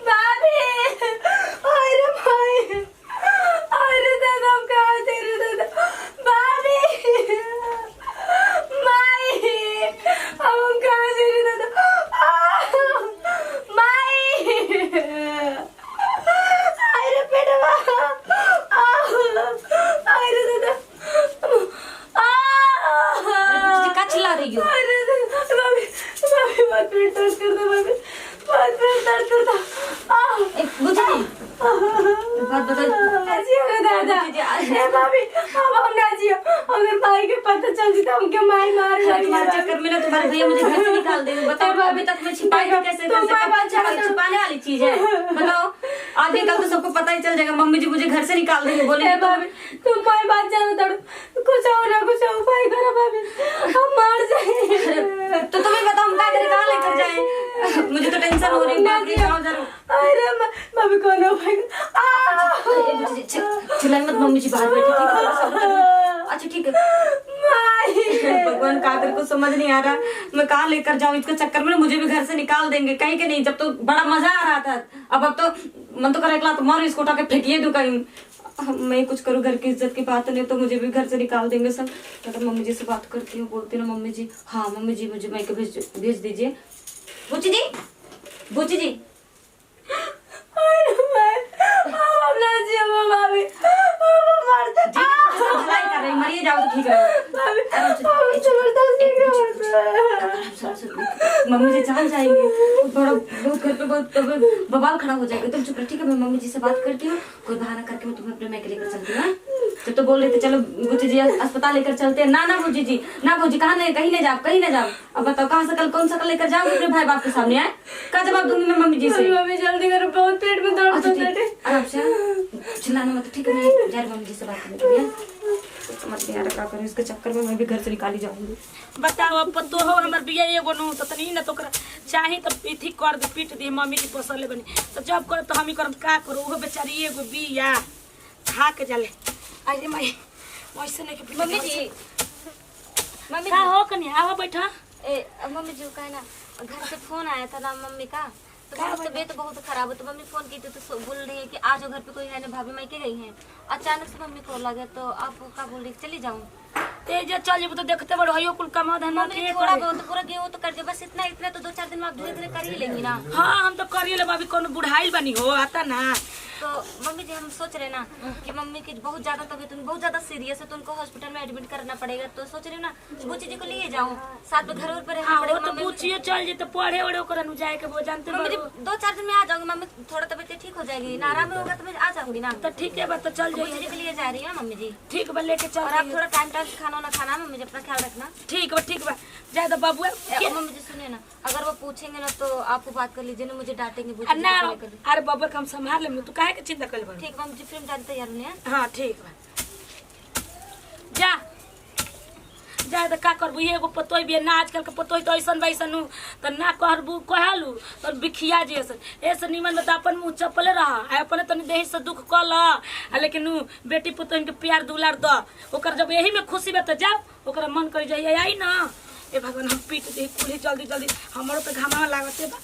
भाभी अरे भाई अरे दादा हम कहाँ से रे दादा भाभी माई अब हम कहाँ से रे दादा माई अरे पेटवा अरे दादा का चिल्ला रही हो? अरे भाभी भाभी बहुत पेट दर्द करता भाभी बहुत पेट दर्द करता बुझी बात बता जियो दादा ए भाभी अब हम ना जियो अगर भाई के पता चल जी तो हमके मार मार तुम्हारे चक्कर में ना तुम्हारे भैया मुझे घर से निकाल देंगे। बताओ अभी तक मैं छिपाई हूँ कैसे छुपाने वाली चीज है? बताओ आगे कल तो सबको पता ही चल जाएगा। मम्मी जी मुझे घर से निकाल देंगे बोले भाभी तुम कोई बात जानो तड़ो कुछ और ना कुछ और भाई करो भाभी हम मार जाए तो तुम्हें बताओ हम क्या करें कहाँ लेकर जाए? मुझे तो टेंशन हो रही है। अरे भाभी कौन हो भाई चिल्लाई मत मम्मी जी बाहर बैठी ठीक है। अच्छा ठीक है भगवान का को समझ नहीं आ रहा मैं कहाँ लेकर जाऊँ इसके चक्कर में मुझे भी घर से निकाल देंगे कहीं के नहीं। जब तो बड़ा मजा आ रहा था अब तो मन तो कर तो मारो इसको उठा के फेंकिए दूं कहीं। मैं कुछ करूँ घर की इज्जत की बात नहीं तो मुझे भी घर से निकाल देंगे सब। तो मम्मी जी से बात करती हूँ बोलती हूँ मम्मी जी हाँ मम्मी जी मुझे मायके भेज दीजिए। बुच्ची जी बुच्ची जी मरिए जाओ तो ठीक है। मम्मी जी जान जाएंगे थोड़ा बहुत घर पे बहुत बवाल खड़ा हो जाएगा। तुम चुप रहो ठीक है। मैं मम्मी जी से बात करती हूँ कोई बहाना करके मैं तुम्हें अपने मायके लेकर चलती हूँ। तो बोल रहे थे चलो बुच्ची जी अस्पताल लेकर चलते हैं। ना बुच्ची जी ना बुच्ची कहाँ नहीं कहीं नहीं जाओ। अब बताओ कहाँ से कौन सा कल लेकर जाओगे अपने भाई बाप के सामने आए क्या जवाब दूंगी मैं मम्मी जी से? मम्मी जल्दी करो बहुत पेट में दर्द होता है। आराम से चिल्लाना मत ठीक है। मैं जा रही मम्मी जी से बात करने समझ नहीं आ रहा क्या करूँ इसके चक्कर में मैं भी घर से निकाली जाऊंगी। बताओ अब तो हो हमर बिया एगो नो तो तनी न तो चाहे तो पीठी कर दे पीट दे मम्मी की पोसल बनी तो जब कर तो हम ही करम का करो वो बेचारी एगो बिया खा के जाले अरे माई वैसे नहीं के मम्मी जी मम्मी का हो कनी आओ बैठा ए मम्मी जी का है ना घर से फोन आया था ना मम्मी का तो तबीयत बहुत खराब है तो मम्मी फोन की थी तो बोल रही है कि आज घर पे कोई है ना भाभी मायके गई हैं। अचानक से मम्मी को लगा तो आप क्या बोल रही चली जाऊँ तेज चल जेब तो देखते बड़ो हयो कुल कमा धन थोड़ा बहुत पूरा गेहूं तो कर दे बस इतना तो 2-4 दिन में आप धीरे-धीरे कर ही लेंगी ना। हाँ हम तो करिए ले भाभी कौन बुढ़ाई बनी हो आता ना तो मम्मी जी हम सोच रहे ना कि मम्मी की बहुत ज्यादा तबीयत बहुत ज्यादा सीरियस है तो उनको हॉस्पिटल में एडमिट करना पड़ेगा तो सोच रही हूँ ना बुच्ची जी को लिए जाऊँ साथ में घर पर रहना पड़ेगा। तो बुच्चियो चल जे तो पढ़े वढ़े करन जाए के वो जानते मम्मी जी 2-4 दिन में आ जाऊंगी। मम्मी थोड़ा तबीयत ठीक हो जाएगी ना आराम होगा तो मैं आ जाऊंगी ना। तो ठीक है बात तो चल बुच्ची जी के लिए जा रही है मम्मी जी ठीक बा लेके चल और आप थोड़ा टाइम से खाना ना खाना मम्मी जी अपना ख्याल रखना ठीक बा जाए तो बाबू मम्मी जी सुनिए ना अगर वो पूछेंगे ना तो आपको बात कर लीजिए ना मुझे डांटेंगे ना अरे बाबू हम संभाल लेंगे तू काहे के चिंता कर ठीक मम्मी जी फिल्म जाने तैयार होने हाँ ठीक बा जा जाए तो का करबू एगो पतोई भी ना आजकल के पतोई तो ऐसा वैसन तो ना कहबू कहलू तो बिखिया जैसन ऐसे निमन में तो अपन मुँह चपले रहा अपने तनी देह से दुख कल लेकिन बेटी पुतोन के प्यार दुलार द ओकर जब यही में खुशी बा तो जाओ ओकरा मन कर जाइए आई ना ए भगवान हम पीट दे कुली जल्दी जल्दी हमारो तो घामा लागते बा।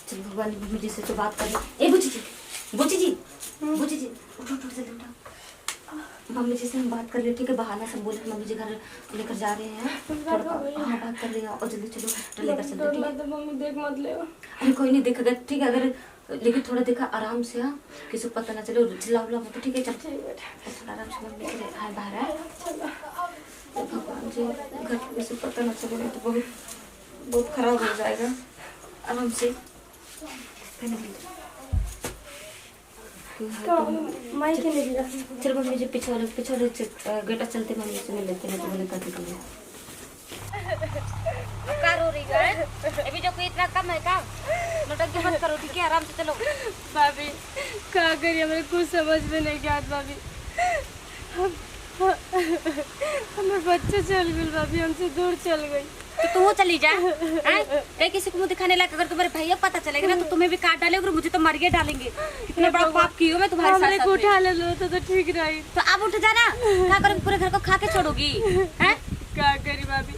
चल भगवान मम्मी जी से तो बात कर ए बुच्ची जी उठो जल्दी उठो मम्मी जी से हम बात कर रहे ठीक है बहाना सब बोले मम्मी जी घर लेकर जा रहे हैं थोड़ा हाँ बात कर रहे हैं और जल्दी चलो हॉस्पिटल लेकर चलते ठीक है। मम्मी देख मत ले अरे कोई नहीं देखेगा ठीक है अगर लेकिन थोड़ा देखा आराम से हाँ किसी को पता ना चले चिल्ला उल्ला मत ठीक है चल थोड़ा आराम से मम्मी के हाय बाहर है भगवान जी घर किसी को पता ना चले तो बहुत खराब हो जाएगा आराम से चल मम्मी जी पीछे गेटा चलते मम्मी से मिल लेते हैं तो बोले करते तुम्हें कार हो रही है अभी जो कोई इतना कम है काम नौटंकी मत करो ठीक है आराम से चलो। भाभी क्या करिए मेरे कुछ समझ में नहीं गया भाभी हमारे बच्चे चल गए भाभी हमसे दूर चल गई तो तू चली जा किसी को मुँह दिखाने लगा अगर तुम्हारे भैया पता चलेगा ना तो तुम्हें भी काट डालेंगे और मुझे तो मरिए डालेंगे। इतना बड़ा पाप की हूँ मैं तुम्हारे साथ उठा ले लो तो ठीक रही तो अब उठ जाना क्या करोगे पूरे घर को खा के छोड़ोगी क्या करी भाभी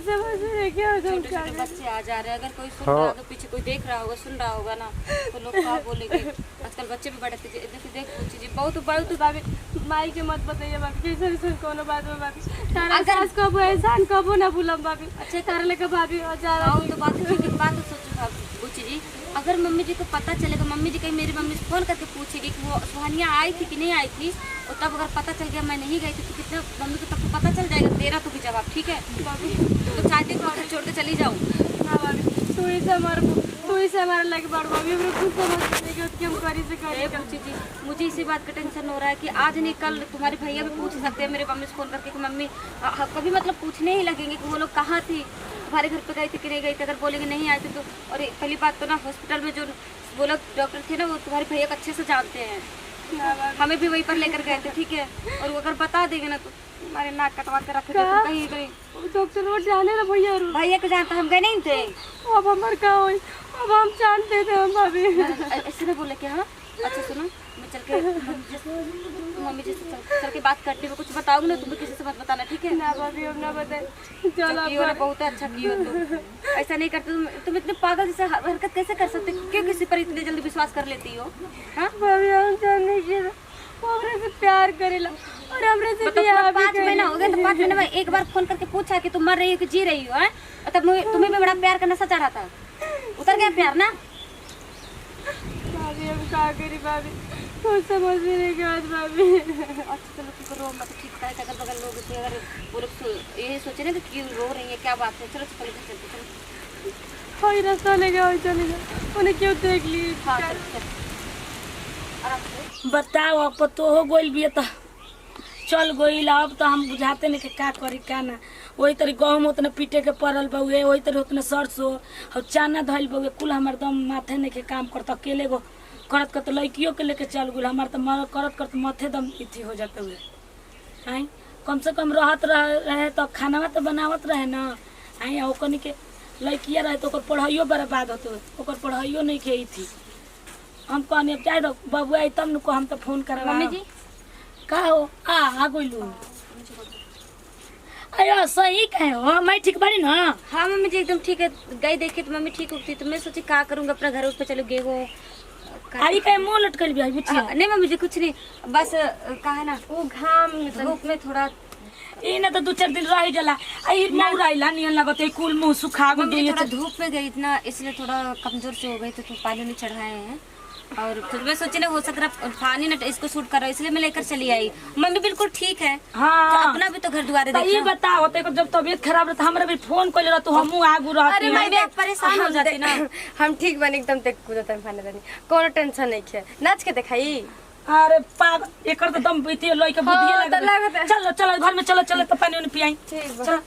समझ में नहीं क्या छोटे छोटे बच्चे आ जा रहे हैं, अगर कोई सुन रहा होगा, पीछे कोई देख रहा होगा, सुन रहा होगा ना, तो लोग क्या बोलेंगे। आजकल बच्चे भी बड़े देख पूछी जी बहुत भाभी माई के मत बताइए भाभी, कैसे कोनो बात में भाभी तारा सास कबो एहसान कबो ना भूलम भाभी। अच्छा तारा लेके भाभी जा रहा हूं तो बात सोचो पूछी जी, अगर मम्मी जी को पता चलेगा, मम्मी जी कहीं मेरी मम्मी से फोन करके पूछेगी कि वो सुहानिया आई थी कि नहीं आई थी, और तब अगर पता चल गया मैं नहीं गई थी तो कितना मम्मी को तब पता चल जाएगा, तेरा तो भी जवाब। ठीक है तो चाहती तो ऑर्डर छोड़ के चली जाऊँ। हाँ भाभी तू ही से हमारा लगे बढ़ भाभी, हमरे खुद समझ नहीं कि हम करी से करी। पूछी जी मुझे इसी बात का टेंशन हो रहा है कि आज नहीं कल तुम्हारे भैया भी पूछ सकते हैं मेरे मम्मी से फोन करके कि मम्मी कभी मतलब पूछने ही लगेंगे कि वो लोग कहाँ थी, तुम्हारे घर पे गई थी कि नहीं गई थी। अगर बोलेंगे नहीं आए थे तो, और पहली बात तो ना हॉस्पिटल में जो वो लोग डॉक्टर थे ना वो तुम्हारे भैया को अच्छे से जानते हैं, हमें भी वहीं पर लेकर गए थे। ठीक है और वो अगर बता देंगे ना तो हमारे नाक कटवा के रखे थे कहीं कहीं। डॉक्टर वो जाने ना भैया को जानता, हम गए नहीं थे। अब हमारे का हुई, अब हम जानते थे हम भाभी। ऐसे ना बोले क्या। हाँ अच्छा सुनो मैं चल के मम्मी जी से चल के बात करती हूँ, कुछ बताऊंगी ना तुम्हें किसी से मत बताना। ठीक है ना भाभी हम ना बताए। चलो बहुत अच्छा किया तुम, ऐसा नहीं करते तुम इतने पागल जैसे हरकत कैसे कर सकते, क्यों किसी पर इतनी जल्दी विश्वास कर लेती हो। हाँ भाभी हम जानने के हमरे से प्यार करेला और हमरे से तो 5 महीना हो गए, तो 5 महीने में एक बार फोन करके पूछा कि तुम मर रही हो कि जी रही हो। और तब तुम्हें भी बड़ा प्यार का नशा चढ़ा था, उतर गया प्यार ना। भाभी हम क्या करी भाभी, कुछ समझ में नहीं गया भाभी। अच्छा चलो ठीक रो मत, ठीक है अगल बगल लोग थे, अगर वो लोग यही सोचे ना कि क्यों रो रही है क्या बात है। चलो चलो चलते चलो वही रास्ता ले गया चले गया, उन्हें क्यों देख ली। हाँ चल बताओ अब तो हो गोइल भी तो चल गोइल, अब तो हम बुझाते नहीं कि का करी का ना। वही तरी गहूम उतना पीटे के पड़ल बउए, वही तरी उतना सरसों और चाना धइल बउए, कुल हमार दम माथे नहीं के काम करता। अकेले गो करत करते लड़कियों के लेके चल गुल, हमार तो करत करते माथे दम इथी हो जाते हुए। आई कम से कम रहत रहे तो खाना तो बनावत रहे ना। आई ओकनी के लड़किया रहे तो पढ़ाइयो बर्बाद होते, ओकर पढ़ाइयो नहीं खे थी। हम कहनी अब जाए दो बबुआ आई तब नुको हम तो फोन करवा। मम्मी जी का हो आ गोइलू अयो सही कहे हो, मैं ठीक बड़ी ना। हाँ मम्मी जी एकदम ठीक है, गई देखी तो मम्मी ठीक होती, तो मैं सोची क्या करूँगा अपना घर उस पर चलो गेहूँ आई कहे मुँह लटकल भी नहीं मम्मी जी कुछ नहीं, बस कहा ना वो घाम धूप में थोड़ा ये ना तो 2-4 दिन रह जाला आई मौराइला नियन लगत है, कुल मुंह सुखा गई। थोड़ा धूप में गई इतना इसलिए थोड़ा कमजोर से हो गई, तो पानी नहीं चढ़ाए हैं। और फिर मैं सोची ना हो सक रहा पानी ना इसको शूट कर रहा है, इसलिए मैं लेकर चली आई। मम्मी बिल्कुल ठीक है। हाँ तो अपना भी तो घर द्वारे देखो। ये बताओ तेको जब तबीयत खराब रहता हमरा भी फोन कर रहा तो हमहू आगू रहती। अरे मैं परेशान हो जाती ना। हम ठीक बने एकदम तक कूदत खाने देनी, कोनो टेंशन नहीं है। नाच के दिखाई। अरे पागल एकर तो दम बीती लई के बुद्धि लगे। चलो चलो घर में चलो चलो तो पानी पियाई। ठीक चलो